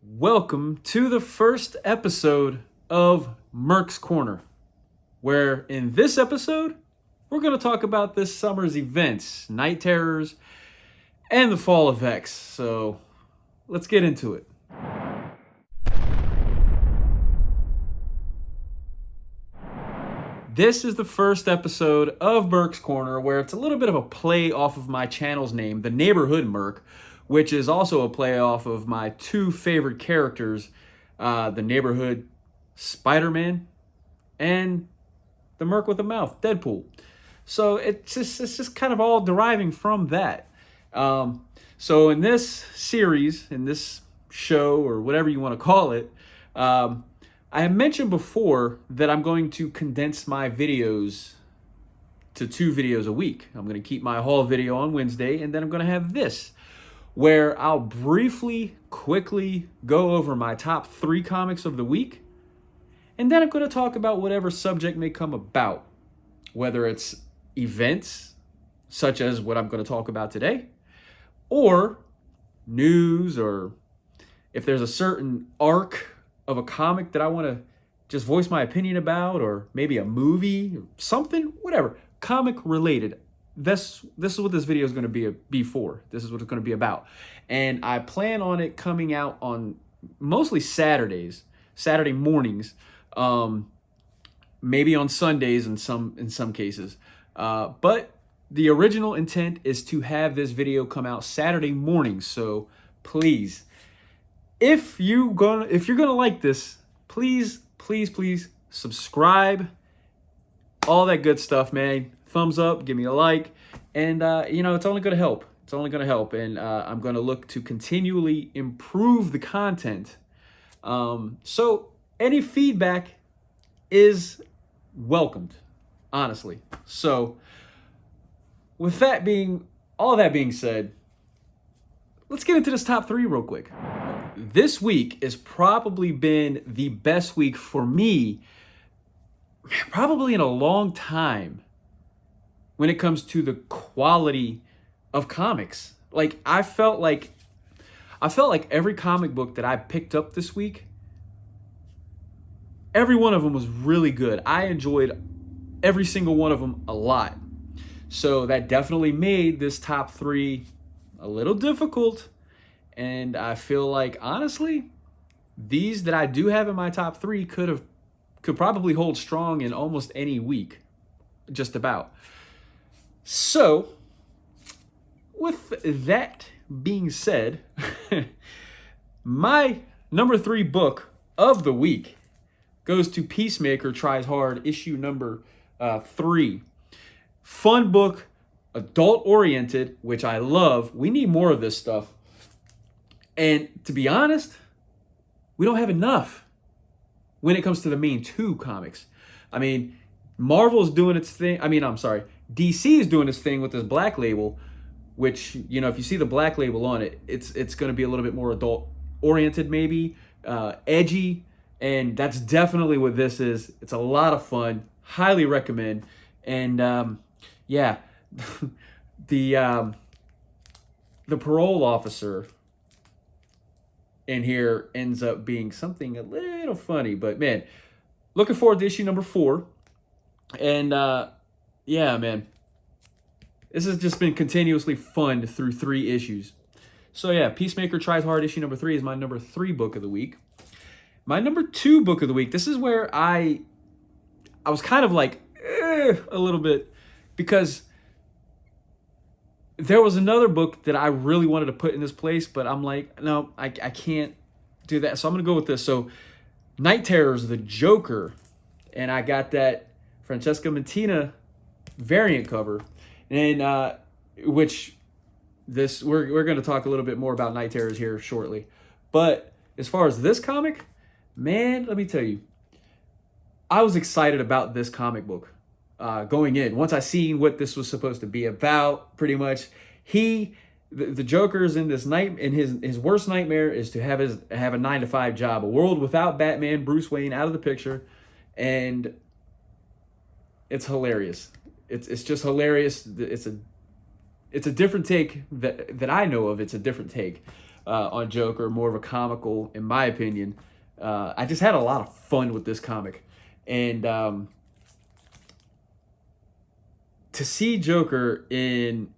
Welcome to the first episode of Mercs Corner, where in this episode, we're going to talk about this summer's events, Night Terrors, and the fall effects. So let's get into it. This is the first episode of Mercs Corner, where it's a little bit of a play off of my channel's name, The Neighborhood Merc, which is also a play off of my two favorite characters, the Neighborhood Spider-Man and the Merc with a Mouth, Deadpool. So it's just kind of all deriving from that. So in this series, in this show, or whatever you want to call it, I have mentioned before that I'm going to condense my videos to 2 videos a week. I'm going to keep my haul video on Wednesday, and then I'm going to have this, where I'll briefly, quickly go over my top 3 comics of the week, and then I'm going to talk about whatever subject may come about, whether it's events, such as what I'm going to talk about today, or news, or if there's a certain arc of a comic that I want to just voice my opinion about, or maybe a movie, or something, whatever, comic related. This is what this video is going to be for. This is what it's going to be about. And I plan on it coming out on mostly Saturday mornings, maybe on Sundays in some cases. But the original intent is to have this video come out Saturday mornings. So please, if you're gonna like this, please subscribe, all that good stuff, man. Thumbs up, give me a like, and it's only gonna help. It's only gonna help, and I'm gonna look to continually improve the content. So any feedback is welcomed, honestly. So with all that being said, let's get into this top 3 real quick. This week has probably been the best week for me, probably in a long time, when it comes to the quality of comics. Like I felt like every comic book that I picked up this week, every one of them was really good. I enjoyed every single one of them a lot. So that definitely made this top 3 a little difficult. And I feel like, honestly, these that I do have in my top 3 could probably hold strong in almost any week, just about. So, with that being said, my number 3 book of the week goes to Peacemaker Tries Hard, issue number 3. Fun book, adult-oriented, which I love. We need more of this stuff. And to be honest, we don't have enough when it comes to the main 2 comics. I mean, Marvel's doing its thing. DC is doing its thing with this Black Label, which, if you see the Black Label on it, it's going to be a little bit more adult-oriented, maybe, edgy, and that's definitely what this is. It's a lot of fun. Highly recommend. And, the parole officer in here ends up being something a little funny, but man, looking forward to issue number 4. And man, this has just been continuously fun through 3 issues. So yeah, Peacemaker Tries Hard, issue number 3 is my number 3 book of the week. My number 2 book of the week, this is where I was kind of like a little bit, because there was another book that I really wanted to put in this place, but I'm like, no, I can't do that. So I'm going to go with this. So Night Terrors, The Joker. And I got that Francesca Mattina variant cover. And which we're going to talk a little bit more about Night Terrors here shortly. But as far as this comic, man, let me tell you, I was excited about this comic book. Going in, once I seen what this was supposed to be about, pretty much, the Joker's in this night, and his worst nightmare is to have a 9-to-5 job, a world without Batman, Bruce Wayne out of the picture, and it's hilarious. It's just hilarious. It's a different take that I know of. It's a different take, on Joker, more of a comical, in my opinion. I just had a lot of fun with this comic, and to see Joker in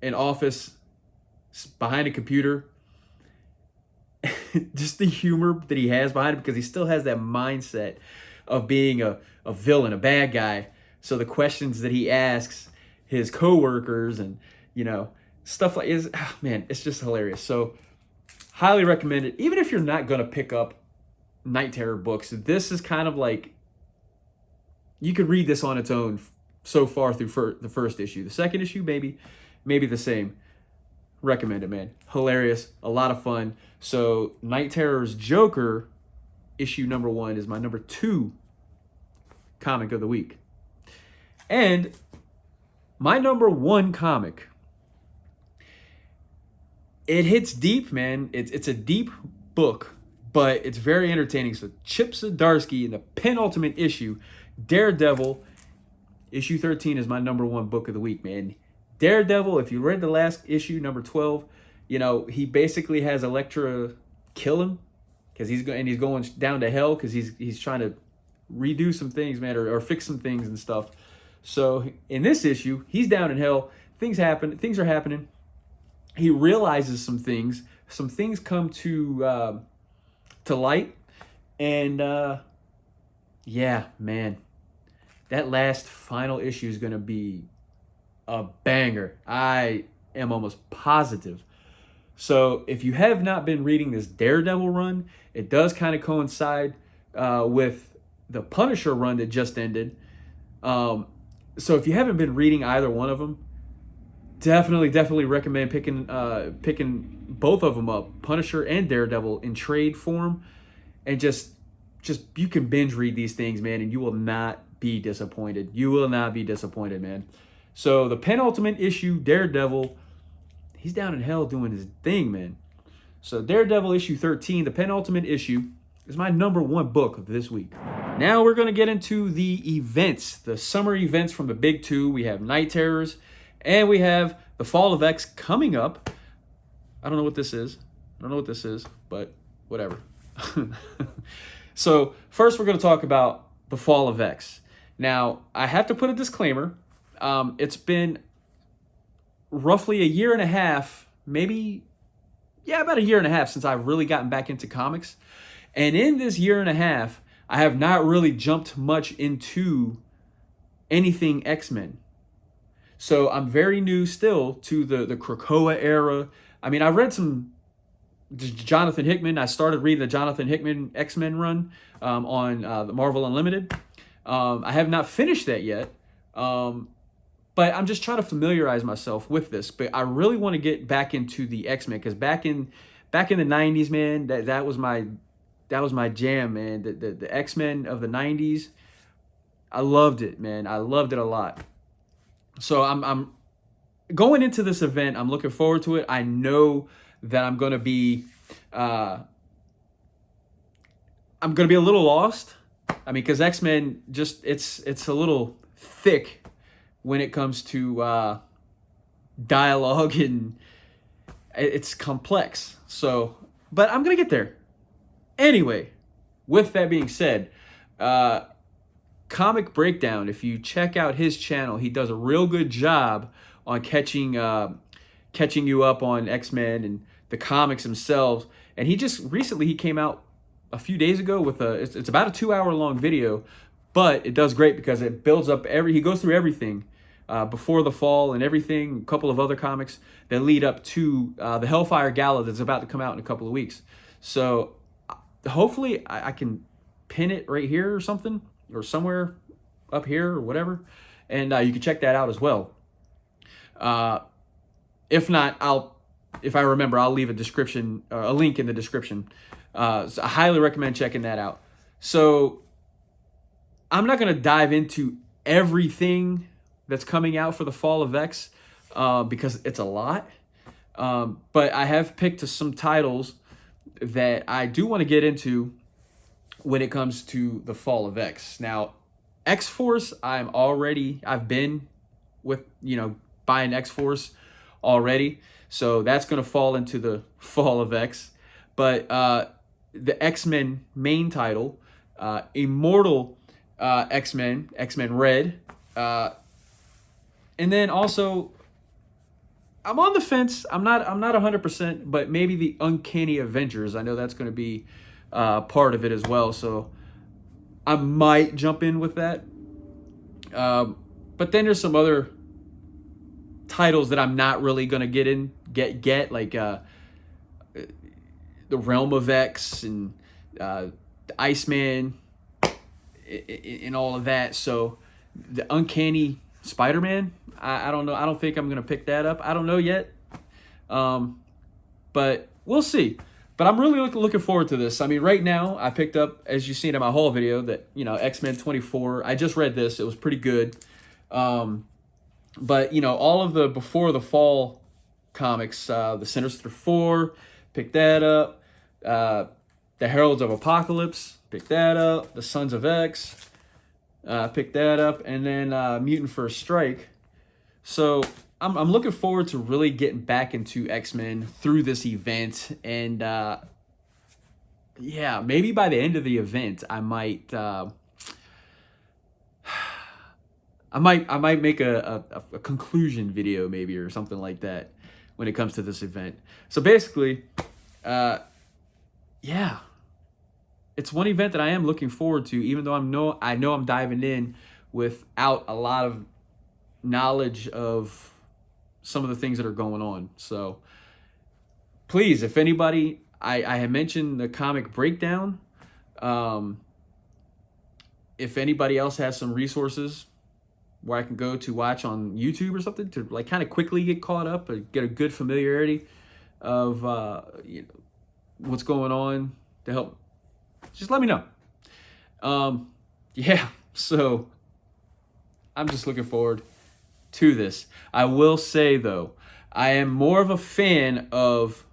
an office behind a computer, just the humor that he has behind it, because he still has that mindset of being a villain, a bad guy. So the questions that he asks his coworkers and, stuff like is, man, it's just hilarious. So highly recommend it. Even if you're not going to pick up Night Terror books, this is kind of like, you could read this on its own so far through the first issue. The second issue, maybe the same. Recommend it, man. Hilarious, a lot of fun. So Night Terror's Joker issue number 1 is my number 2 comic of the week. And my number 1 comic, it hits deep, man. It's a deep book, but it's very entertaining. So Chip Zdarsky in the penultimate issue, Daredevil, issue 13 is my number 1 book of the week, man. Daredevil, if you read the last issue, number 12, he basically has Elektra kill him because he's going down to hell because he's trying to redo some things, man, or fix some things and stuff. So in this issue, he's down in hell. Things are happening. He realizes some things. Some things come to light, and yeah, man, that last final issue is gonna be a banger. I am almost positive. So if you have not been reading this Daredevil run, it does kind of coincide with the Punisher run that just ended. So if you haven't been reading either one of them, definitely recommend picking both of them up, Punisher and Daredevil, in trade form, and just you can binge read these things, man, and you will not be disappointed. You will not be disappointed, man. So the penultimate issue, Daredevil, he's down in hell doing his thing, man. So Daredevil issue 13, the penultimate issue, is my number 1 book of this week. Now we're going to get into the events, the summer events from the big 2. We have Night Terrors, and we have the Fall of X coming up. I don't know what this is. But whatever. So first we're going to talk about the Fall of X. Now, I have to put a disclaimer. It's been roughly a year and a half, about a year and a half since I've really gotten back into comics. And in this year and a half, I have not really jumped much into anything X-Men. So I'm very new still to the Krakoa era. I mean, I read some Jonathan Hickman. I started reading the Jonathan Hickman X-Men run on the Marvel Unlimited. I have not finished that yet. But I'm just trying to familiarize myself with this. But I really want to get back into the X-Men, because back in the 90s, man, that was my jam, man. The X-Men of the 90s, I loved it, man. I loved it a lot. So I'm going into this event. I'm looking forward to it. I know that I'm going to be a little lost. I mean, because X-Men it's a little thick when it comes to dialogue, and it's complex. So, but I'm going to get there. Anyway, with that being said, Comic Breakdown, if you check out his channel, he does a real good job on catching you up on X-Men and the comics themselves. And he came out a few days ago with it's about a 2-hour long video, but it does great because it builds up he goes through everything before the fall and everything, a couple of other comics that lead up to the Hellfire Gala that's about to come out in a couple of weeks. So hopefully I can pin it right here or something, or somewhere up here or whatever, and you can check that out as well. If not, if I remember, I'll leave a link in the description. So I highly recommend checking that out. So I'm not going to dive into everything that's coming out for the Fall of X because it's a lot. But I have picked some titles that I do want to get into when it comes to the Fall of X. Now, X-Force, I've been with, buying X-Force already. So that's going to fall into the Fall of X. But the X-Men main title, Immortal X-Men, X-Men Red. And then also, I'm on the fence. I'm not 100%, but maybe the Uncanny Avengers. I know that's going to be part of it as well. So I might jump in with that. But then there's some other titles that I'm not really going to get like the Realm of X and the Iceman and all of that. So the Uncanny Spider-Man, I don't know. I don't think I'm going to pick that up. I don't know yet. But we'll see. But I'm really looking forward to this. I mean, right now, I picked up, as you've seen in my haul video, that, X-Men 24. I just read this. It was pretty good. But, all of the Before the Fall comics, the Sinister Four, picked that up. The Heralds of Apocalypse, picked that up. The Sons of X, picked that up. And then Mutant First Strike. So I'm looking forward to really getting back into X-Men through this event. And, yeah, maybe by the end of the event, I might make a conclusion video maybe or something like that when it comes to this event. So basically, yeah, it's one event that I am looking forward to, even though I know I'm diving in without a lot of knowledge of some of the things that are going on. So please, if anybody, I had mentioned the comic breakdown. If anybody else has some resources where I can go to watch on YouTube or something to like kind of quickly get caught up or get a good familiarity of what's going on to help, just let me know. Yeah, so I'm just looking forward to this. I will say though, I am more of a fan of,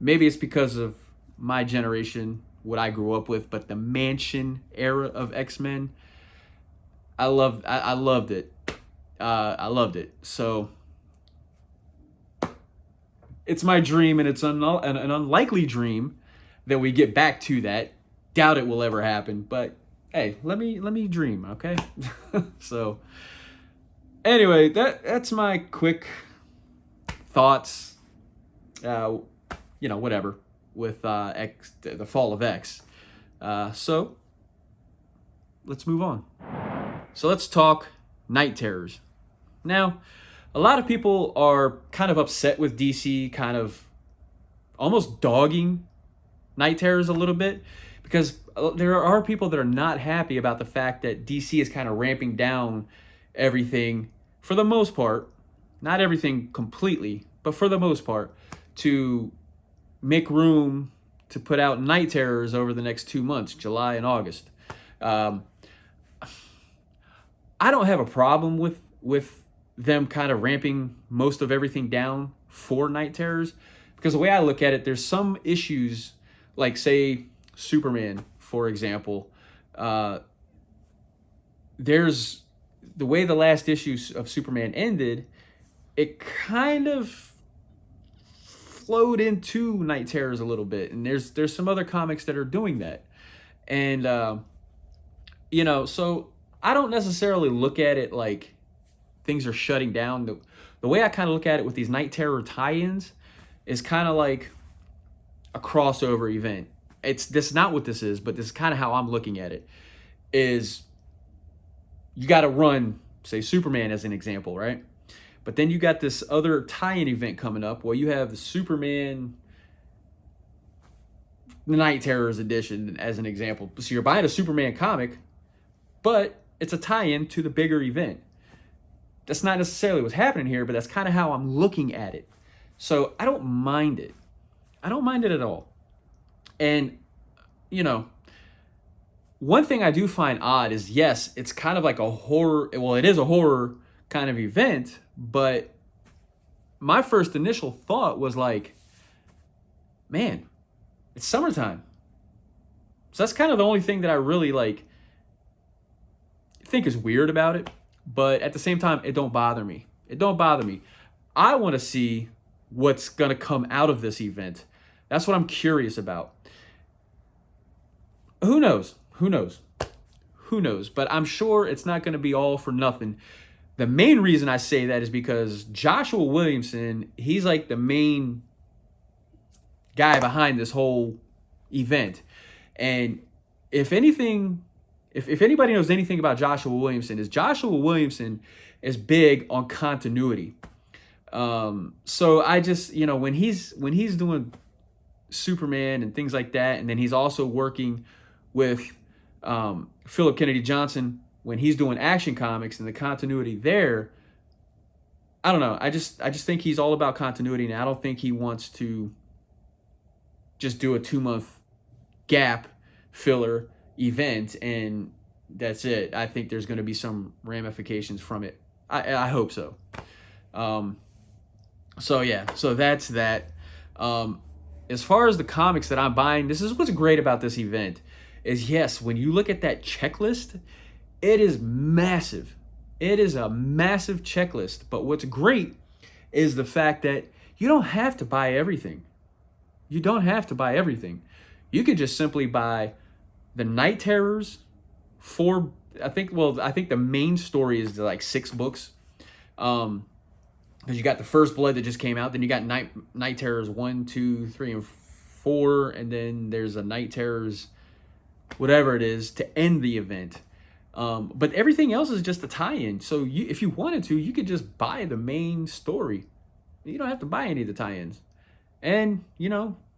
maybe it's because of my generation, what I grew up with, but the Mansion era of X-Men, I loved it. I loved it. So it's my dream, and it's an unlikely dream that we get back to that. Doubt it will ever happen, but hey, let me dream, okay? So anyway, that's my quick thoughts. Whatever with the Fall of X. So let's move on. So let's talk Night Terrors. Now, a lot of people are kind of upset with DC kind of almost dogging Night Terrors a little bit, because there are people that are not happy about the fact that DC is kind of ramping down everything for the most part, not everything completely, but for the most part, to make room to put out Night Terrors over the next 2 months, July and August. I don't have a problem with them kind of ramping most of everything down for Night Terrors, because the way I look at it, there's some issues, like say Superman, for example. There's the way the last issue of Superman ended, it kind of flowed into Night Terrors a little bit, and there's some other comics that are doing that, and so I don't necessarily look at it like things are shutting down. The way I kind of look at it with these Night Terror tie-ins is kind of like a crossover event. This not what this is, but this is kind of how I'm looking at it. Is you got to run, say Superman as an example, right? But then you got this other tie-in event coming up where you have the Superman Night Terrors edition as an example. So you're buying a Superman comic, but it's a tie-in to the bigger event. That's not necessarily what's happening here, but that's kind of how I'm looking at it. So I don't mind it. I don't mind it at all. And, one thing I do find odd is, yes, it's kind of like a horror. Well, it is a horror kind of event, but my first initial thought was like, man, it's summertime. So that's kind of the only thing that I really think is weird about it. But at the same time, it don't bother me. It don't bother me. I want to see what's going to come out of this event. That's what I'm curious about. Who knows? Who knows? Who knows? But I'm sure it's not going to be all for nothing. The main reason I say that is because Joshua Williamson, he's like the main guy behind this whole event. And if anything, if anybody knows anything about Joshua Williamson, is Joshua Williamson is big on continuity. So I just, when he's doing Superman and things like that, and then he's also working with Philip Kennedy Johnson when he's doing Action Comics and the continuity there. I don't know. I just think he's all about continuity, and I don't think he wants to just do a 2-month gap filler event and that's it. I think there's going to be some ramifications from it. I hope so. So yeah, so that's that. As far as the comics that I'm buying, this is what's great about this event is, yes, when you look at that checklist, it is massive. It is a massive checklist. But what's great is the fact that you don't have to buy everything. You don't have to buy everything. You could just simply buy the Night Terrors I think the main story is like 6 books. Because you got the First Blood that just came out, then you got Night Terrors 1, 2, 3, and 4, and then there's a Night Terrors, whatever it is, to end the event. But everything else is just a tie-in. So if you wanted to, you could just buy the main story. You don't have to buy any of the tie-ins. And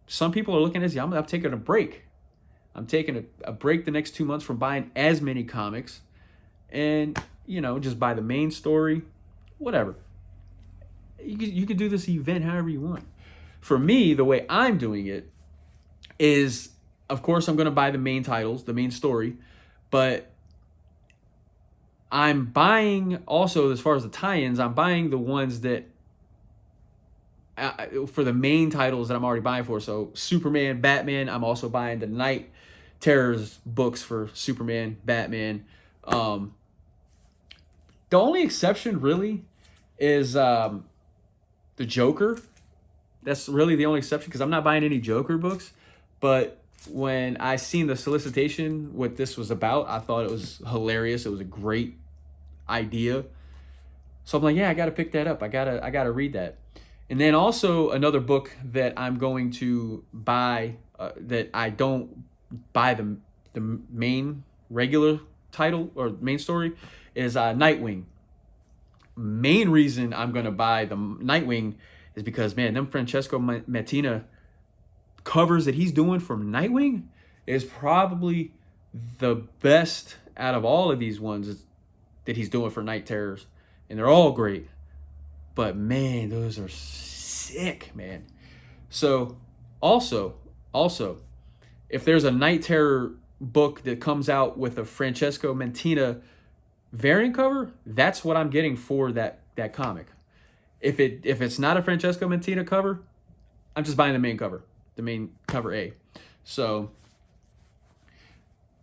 some people are looking at this. I'm taking a break. I'm taking a break the next 2 months from buying as many comics, and just buy the main story, whatever. You could do this event however you want. For me, the way I'm doing it is, of course, I'm going to buy the main titles, the main story, but I'm buying also, as far as the tie-ins, I'm buying the ones that for the main titles that I'm already buying for. So Superman, Batman, I'm also buying the Night Terrors books for Superman, Batman. The only exception really is the Joker. That's really the only exception because I'm not buying any Joker books. But when I seen the solicitation, what this was about, I thought it was hilarious. It was a great idea. So I'm like, yeah, I got to pick that up. I gotta read that. And then also another book that I'm going to buy that I don't buy the main regular title or main story is Nightwing. Main reason I'm going to buy the Nightwing is because, man, them Francesco Mattina covers that he's doing from Nightwing is probably the best out of all of these ones that he's doing for Night Terrors. And they're all great. But, man, those are sick, man. So, also, if there's a Night Terror book that comes out with a Francesco Mattina variant cover, that's what I'm getting for that comic. If it's not a Francesco Mattina cover, I'm just buying the main cover, A. So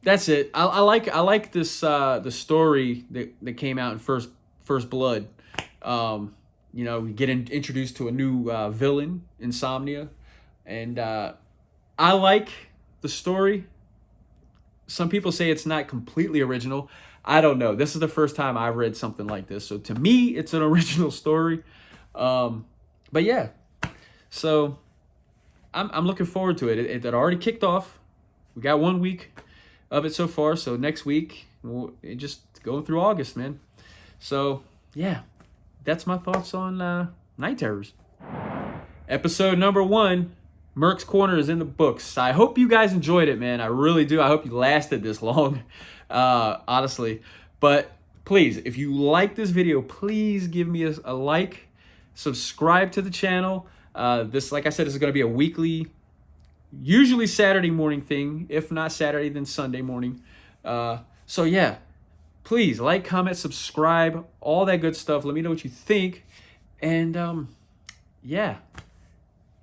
that's it. I like this the story that came out in First Blood. We get introduced to a new villain, Insomnia, and I like the story. Some people say it's not completely original. I don't know. This is the first time I've read something like this. So to me, it's an original story. But yeah, so I'm looking forward to it. It already kicked off. We got 1 week of it so far. So next week, we'll just going through August, man. So yeah, that's my thoughts on Night Terrors. Episode number 1. Mercs Corner is in the books. I hope you guys enjoyed it, man. I really do. I hope you lasted this long, honestly. But please, if you like this video, please give me a like. Subscribe to the channel. Like I said, this is going to be a weekly, usually Saturday morning thing. If not Saturday, then Sunday morning. So yeah, please like, comment, subscribe, all that good stuff. Let me know what you think. And yeah.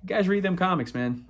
You guys read them comics, man.